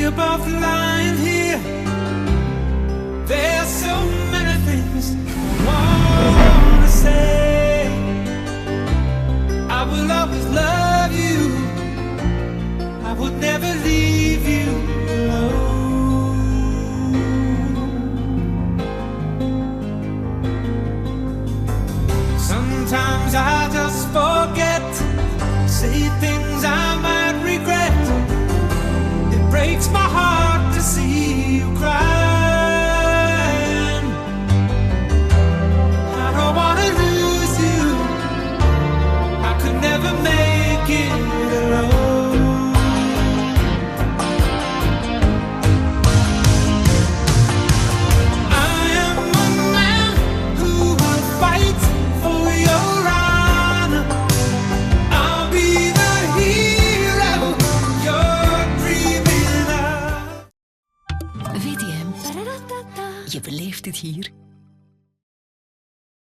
above lying here. There's so many things I wanna say. I will always love you. I would never leave you alone. Sometimes I just forget, say things I might regret. It breaks my heart to see you crying. I don't wanna lose you. I could never make it alone. I am a man who will fight for your honor. I'll be the hero you're dreaming of. VTM, je beleeft het hier.